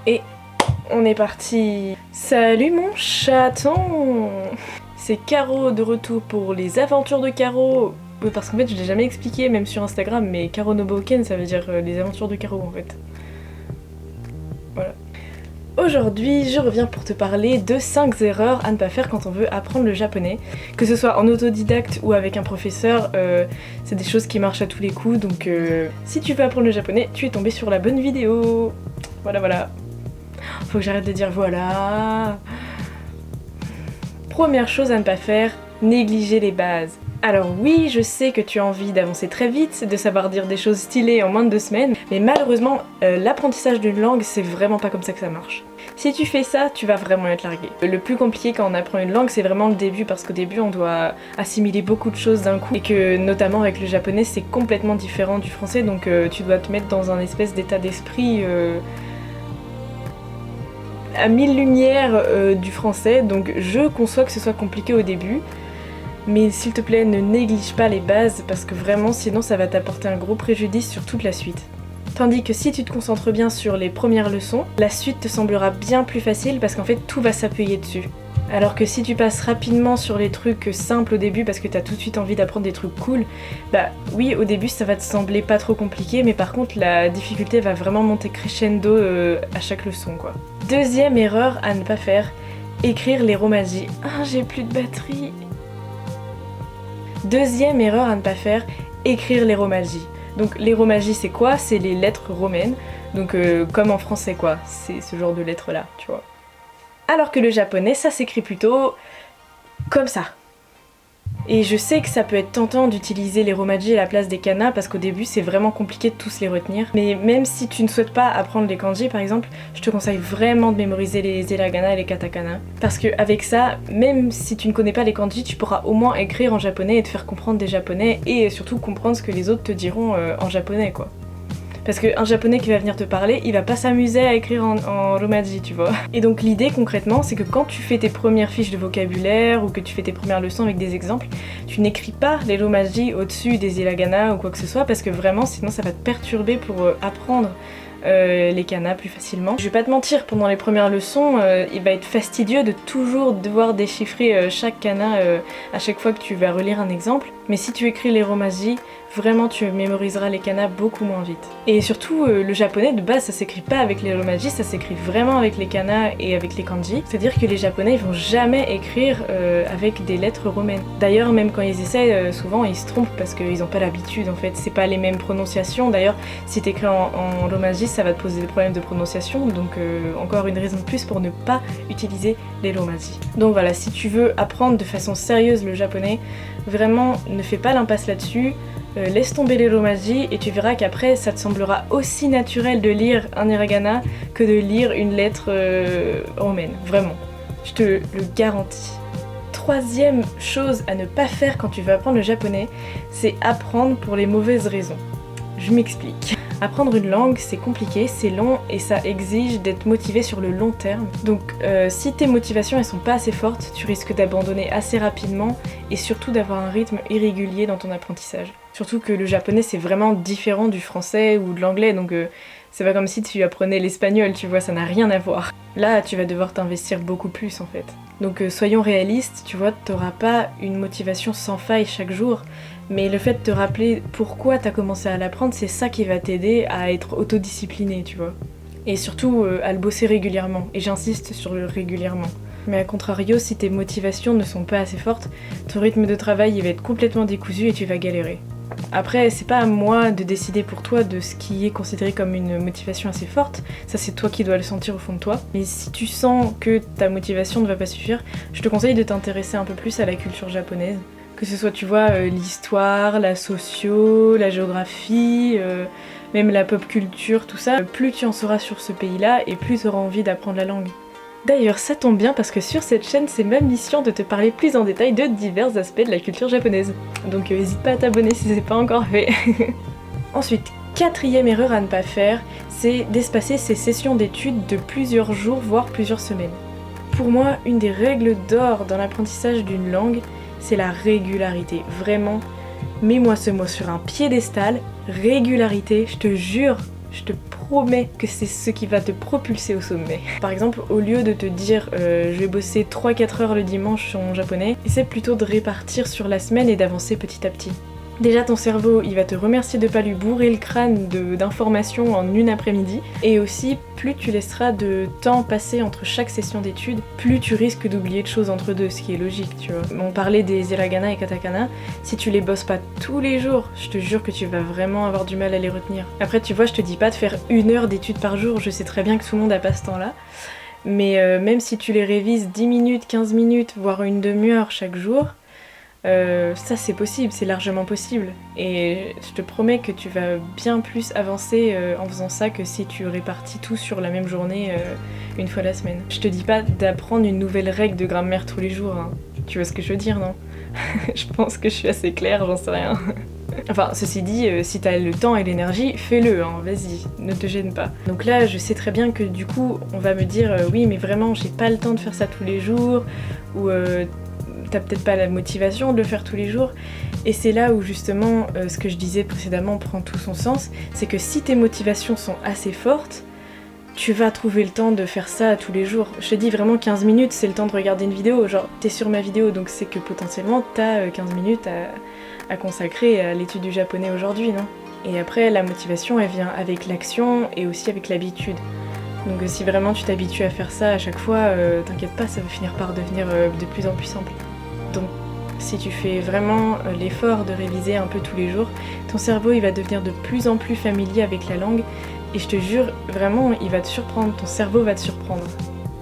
Et on est parti. Salut mon chaton. C'est Caro de retour pour les aventures de Caro. Oui, parce qu'en fait je l'ai jamais expliqué même sur Instagram, mais Caro no Boken ça veut dire les aventures de Caro en fait. Voilà. Aujourd'hui, je reviens pour te parler de 5 erreurs à ne pas faire quand on veut apprendre le japonais. Que ce soit en autodidacte ou avec un professeur, c'est des choses qui marchent à tous les coups, donc si tu veux apprendre le japonais, tu es tombé sur la bonne vidéo. Voilà. Faut que j'arrête de dire voilà. Première chose à ne pas faire, négliger les bases. Alors oui, je sais que tu as envie d'avancer très vite, de savoir dire des choses stylées en moins de 2 semaines, mais malheureusement, l'apprentissage d'une langue, c'est vraiment pas comme ça que ça marche. Si tu fais ça, tu vas vraiment être largué. Le plus compliqué quand on apprend une langue, c'est vraiment le début, parce qu'au début, on doit assimiler beaucoup de choses d'un coup, et que notamment avec le japonais, c'est complètement différent du français, donc tu dois te mettre dans un espèce d'état d'esprit à 1000 lumières du français, donc je conçois que ce soit compliqué au début. Mais s'il te plaît, ne néglige pas les bases parce que vraiment sinon ça va t'apporter un gros préjudice sur toute la suite. Tandis que si tu te concentres bien sur les premières leçons, la suite te semblera bien plus facile parce qu'en fait tout va s'appuyer dessus. Alors que si tu passes rapidement sur les trucs simples au début parce que t'as tout de suite envie d'apprendre des trucs cool, bah oui au début ça va te sembler pas trop compliqué, mais par contre la difficulté va vraiment monter crescendo à chaque leçon quoi. Deuxième erreur à ne pas faire, écrire les romaji. Ah j'ai plus de batterie. Deuxième erreur à ne pas faire, écrire les romaji. Donc les romaji c'est quoi? C'est les lettres romaines, donc comme en français quoi, c'est ce genre de lettres là, tu vois. Alors que le japonais ça s'écrit plutôt comme ça. Et je sais que ça peut être tentant d'utiliser les romaji à la place des kana parce qu'au début c'est vraiment compliqué de tous les retenir. Mais même si tu ne souhaites pas apprendre les kanji par exemple, je te conseille vraiment de mémoriser les hiragana et les katakana. Parce que avec ça, même si tu ne connais pas les kanji, tu pourras au moins écrire en japonais et te faire comprendre des japonais et surtout comprendre ce que les autres te diront en japonais quoi. Parce qu'un japonais qui va venir te parler, il va pas s'amuser à écrire en romaji, tu vois. Et donc l'idée concrètement, c'est que quand tu fais tes premières fiches de vocabulaire ou que tu fais tes premières leçons avec des exemples, tu n'écris pas les romaji au-dessus des hiragana ou quoi que ce soit, parce que vraiment sinon ça va te perturber pour apprendre les kana plus facilement. Je vais pas te mentir, pendant les premières leçons, il va être fastidieux de toujours devoir déchiffrer chaque kana à chaque fois que tu vas relire un exemple. Mais si tu écris les romaji, vraiment tu mémoriseras les kana beaucoup moins vite. Et surtout, le japonais de base ça s'écrit pas avec les romaji, ça s'écrit vraiment avec les kana et avec les kanji. C'est-à-dire que les japonais ils vont jamais écrire avec des lettres romaines. D'ailleurs même quand ils essaient, souvent ils se trompent parce qu'ils ont pas l'habitude en fait, c'est pas les mêmes prononciations. D'ailleurs si t'écris en romaji ça va te poser des problèmes de prononciation, donc encore une raison de plus pour ne pas utiliser les romaji. Donc voilà, si tu veux apprendre de façon sérieuse le japonais, vraiment ne fais pas l'impasse là-dessus. Laisse tomber les romaji et tu verras qu'après ça te semblera aussi naturel de lire un hiragana que de lire une lettre romaine, vraiment. Je te le garantis. Troisième chose à ne pas faire quand tu veux apprendre le japonais, c'est apprendre pour les mauvaises raisons. Je m'explique. Apprendre une langue, c'est compliqué, c'est long et ça exige d'être motivé sur le long terme. Donc si tes motivations elles sont pas assez fortes, tu risques d'abandonner assez rapidement et surtout d'avoir un rythme irrégulier dans ton apprentissage. Surtout que le japonais c'est vraiment différent du français ou de l'anglais, donc c'est pas comme si tu apprenais l'espagnol, tu vois, ça n'a rien à voir. Là, tu vas devoir t'investir beaucoup plus en fait. Donc soyons réalistes, tu vois, t'auras pas une motivation sans faille chaque jour, mais le fait de te rappeler pourquoi t'as commencé à l'apprendre, c'est ça qui va t'aider à être autodiscipliné, tu vois. Et surtout à le bosser régulièrement, et j'insiste sur le régulièrement. Mais à contrario, si tes motivations ne sont pas assez fortes, ton rythme de travail il va être complètement décousu et tu vas galérer. Après, c'est pas à moi de décider pour toi de ce qui est considéré comme une motivation assez forte, ça c'est toi qui dois le sentir au fond de toi. Mais si tu sens que ta motivation ne va pas suffire, je te conseille de t'intéresser un peu plus à la culture japonaise. Que ce soit, tu vois, l'histoire, la socio, la géographie, même la pop culture, tout ça. Plus tu en sauras sur ce pays-là et plus tu auras envie d'apprendre la langue. D'ailleurs, ça tombe bien parce que sur cette chaîne, c'est ma mission de te parler plus en détail de divers aspects de la culture japonaise. Donc n'hésite pas à t'abonner si c'est pas encore fait. Ensuite, quatrième erreur à ne pas faire, c'est d'espacer ces sessions d'études de plusieurs jours, voire plusieurs semaines. Pour moi, une des règles d'or dans l'apprentissage d'une langue, c'est la régularité. Vraiment, mets-moi ce mot sur un piédestal, régularité, je te jure, je te promets que c'est ce qui va te propulser au sommet. Par exemple, au lieu de te dire je vais bosser 3-4 heures le dimanche sur mon japonais, essaie plutôt de répartir sur la semaine et d'avancer petit à petit. Déjà ton cerveau il va te remercier de pas lui bourrer le crâne d'informations en une après-midi, et aussi plus tu laisseras de temps passer entre chaque session d'études, plus tu risques d'oublier de choses entre deux, ce qui est logique, tu vois. On parlait des hiragana et katakana, si tu les bosses pas tous les jours, je te jure que tu vas vraiment avoir du mal à les retenir. Après tu vois, je te dis pas de faire 1 heure d'études par jour, je sais très bien que tout le monde a pas ce temps-là, mais même si tu les révises 10 minutes, 15 minutes, voire une demi-heure chaque jour, ça c'est possible, c'est largement possible. Et je te promets que tu vas bien plus avancer en faisant ça que si tu répartis tout sur la même journée une fois la semaine. Je te dis pas d'apprendre une nouvelle règle de grammaire tous les jours, hein. Tu vois ce que je veux dire, non? Je pense que je suis assez claire, j'en sais rien. Enfin, ceci dit, si t'as le temps et l'énergie, fais-le, hein, vas-y, ne te gêne pas. Donc là, je sais très bien que du coup, on va me dire oui, mais vraiment, j'ai pas le temps de faire ça tous les jours, ou t'as peut-être pas la motivation de le faire tous les jours. Et c'est là où justement, ce que je disais précédemment prend tout son sens, c'est que si tes motivations sont assez fortes, tu vas trouver le temps de faire ça tous les jours. Je te dis vraiment 15 minutes, c'est le temps de regarder une vidéo. Genre, t'es sur ma vidéo, donc c'est que potentiellement t'as 15 minutes à consacrer à l'étude du japonais aujourd'hui, non? Et après, la motivation, elle vient avec l'action et aussi avec l'habitude. Donc si vraiment tu t'habitues à faire ça à chaque fois, t'inquiète pas, ça va finir par devenir de plus en plus simple. Donc si tu fais vraiment l'effort de réviser un peu tous les jours, ton cerveau il va devenir de plus en plus familier avec la langue, et je te jure, vraiment, il va te surprendre, ton cerveau va te surprendre.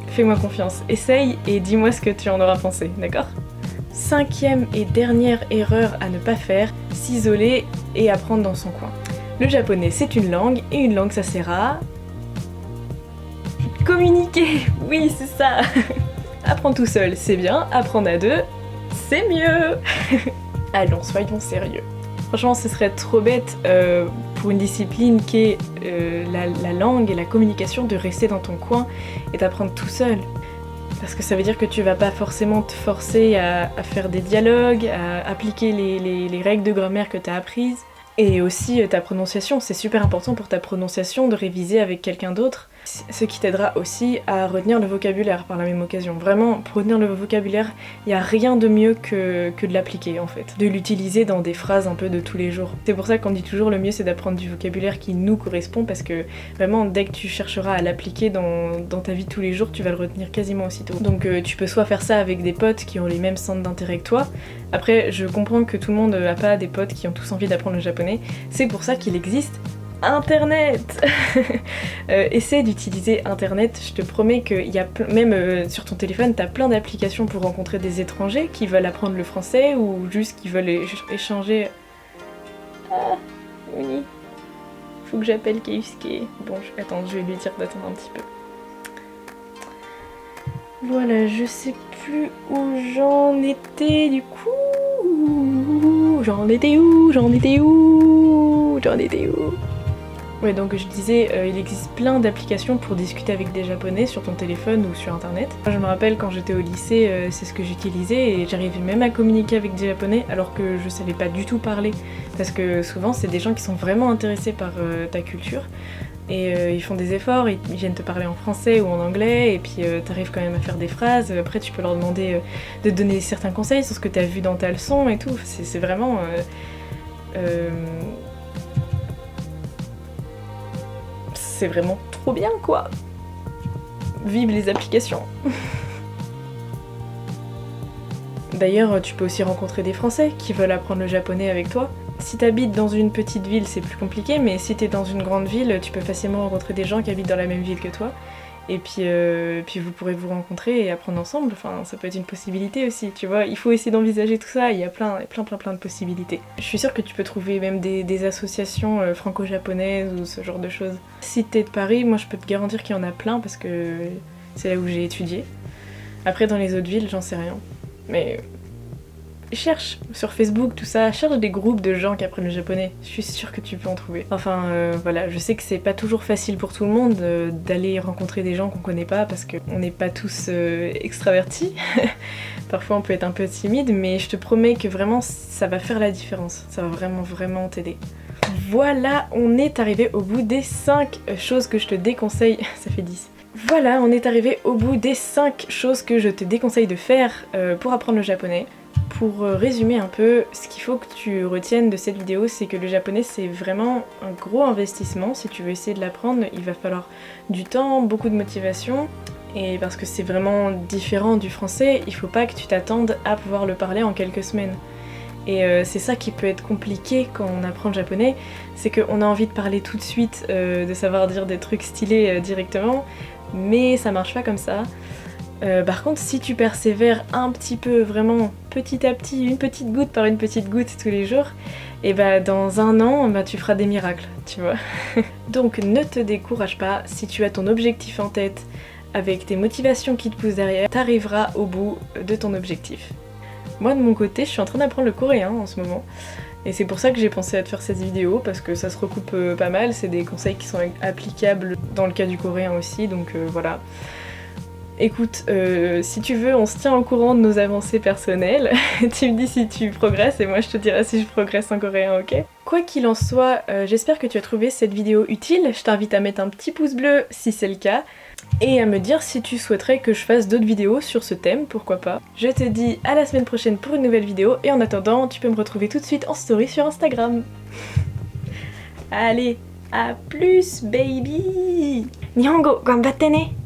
Fais-moi confiance, essaye et dis-moi ce que tu en auras pensé, d'accord? 5e et dernière erreur à ne pas faire, s'isoler et apprendre dans son coin. Le japonais c'est une langue, et une langue ça sert à... communiquer, oui c'est ça. Apprendre tout seul c'est bien, apprendre à deux c'est mieux. Allons, soyons sérieux. Franchement ce serait trop bête pour une discipline qui est la langue et la communication de rester dans ton coin et d'apprendre tout seul. Parce que ça veut dire que tu vas pas forcément te forcer à faire des dialogues, à appliquer les règles de grammaire que t'as apprises. Et aussi ta prononciation, c'est super important pour ta prononciation de réviser avec quelqu'un d'autre, ce qui t'aidera aussi à retenir le vocabulaire par la même occasion. Vraiment, pour retenir le vocabulaire, il n'y a rien de mieux que de l'appliquer en fait, de l'utiliser dans des phrases un peu de tous les jours. C'est pour ça qu'on dit toujours le mieux c'est d'apprendre du vocabulaire qui nous correspond, parce que vraiment dès que tu chercheras à l'appliquer dans ta vie de tous les jours, tu vas le retenir quasiment aussitôt. Donc tu peux soit faire ça avec des potes qui ont les mêmes centres d'intérêt que toi. Après, je comprends que tout le monde n'a pas des potes qui ont tous envie d'apprendre le japonais, c'est pour ça qu'il existe Internet. Essaie d'utiliser Internet, je te promets qu'il y a même sur ton téléphone, t'as plein d'applications pour rencontrer des étrangers qui veulent apprendre le français ou juste qui veulent échanger... Ah, oui. Faut que j'appelle Keisuke. Bon, attends, je vais lui dire d'attendre un petit peu. Voilà, je sais plus où j'en étais du coup. J'en étais où Ouais, donc je disais, il existe plein d'applications pour discuter avec des japonais sur ton téléphone ou sur internet. Je me rappelle quand j'étais au lycée, c'est ce que j'utilisais et j'arrivais même à communiquer avec des japonais alors que je savais pas du tout parler. Parce que souvent c'est des gens qui sont vraiment intéressés par ta culture. Et ils font des efforts, ils viennent te parler en français ou en anglais, et puis t'arrives quand même à faire des phrases. Après tu peux leur demander de donner certains conseils sur ce que t'as vu dans ta leçon et tout. C'est vraiment... c'est vraiment trop bien quoi. Vive les applications. D'ailleurs, tu peux aussi rencontrer des Français qui veulent apprendre le japonais avec toi. Si t'habites dans une petite ville, c'est plus compliqué, mais si t'es dans une grande ville, tu peux facilement rencontrer des gens qui habitent dans la même ville que toi. Et puis vous pourrez vous rencontrer et apprendre ensemble, enfin ça peut être une possibilité aussi, tu vois. Il faut essayer d'envisager tout ça, il y a plein de possibilités. Je suis sûre que tu peux trouver même des associations franco-japonaises ou ce genre de choses. Si t'es de Paris, moi je peux te garantir qu'il y en a plein parce que c'est là où j'ai étudié. Après dans les autres villes, j'en sais rien. Mais cherche sur Facebook, tout ça, cherche des groupes de gens qui apprennent le japonais, je suis sûre que tu peux en trouver. Enfin voilà, je sais que c'est pas toujours facile pour tout le monde d'aller rencontrer des gens qu'on connaît pas parce qu'on n'est pas tous extravertis. Parfois on peut être un peu timide, mais je te promets que vraiment ça va faire la différence, ça va vraiment t'aider. voilà, on est arrivé au bout des 5 choses que je te déconseille, ça fait 10. Voilà, on est arrivé au bout des 5 choses que je te déconseille de faire pour apprendre le japonais. Pour résumer un peu, ce qu'il faut que tu retiennes de cette vidéo, c'est que le japonais c'est vraiment un gros investissement. Si tu veux essayer de l'apprendre, il va falloir du temps, beaucoup de motivation. Et parce que c'est vraiment différent du français, il faut pas que tu t'attendes à pouvoir le parler en quelques semaines. Et c'est ça qui peut être compliqué quand on apprend le japonais, c'est qu'on a envie de parler tout de suite, de savoir dire des trucs stylés directement, mais ça marche pas comme ça. Par contre, si tu persévères un petit peu, vraiment petit à petit, une petite goutte par une petite goutte tous les jours, et bah dans un an, bah, tu feras des miracles, tu vois. Donc ne te décourage pas, si tu as ton objectif en tête, avec tes motivations qui te poussent derrière, t'arriveras au bout de ton objectif. Moi de mon côté, je suis en train d'apprendre le coréen en ce moment. Et c'est pour ça que j'ai pensé à te faire cette vidéo, parce que ça se recoupe pas mal, c'est des conseils qui sont applicables dans le cas du coréen aussi, donc voilà. Écoute, si tu veux, on se tient au courant de nos avancées personnelles. Tu me dis si tu progresses et moi je te dirai si je progresse en coréen, ok? Quoi qu'il en soit, j'espère que tu as trouvé cette vidéo utile. Je t'invite à mettre un petit pouce bleu si c'est le cas. Et à me dire si tu souhaiterais que je fasse d'autres vidéos sur ce thème, pourquoi pas. Je te dis à la semaine prochaine pour une nouvelle vidéo. Et en attendant, tu peux me retrouver tout de suite en story sur Instagram. Allez, à plus baby! Nihongo, ganbatte ne!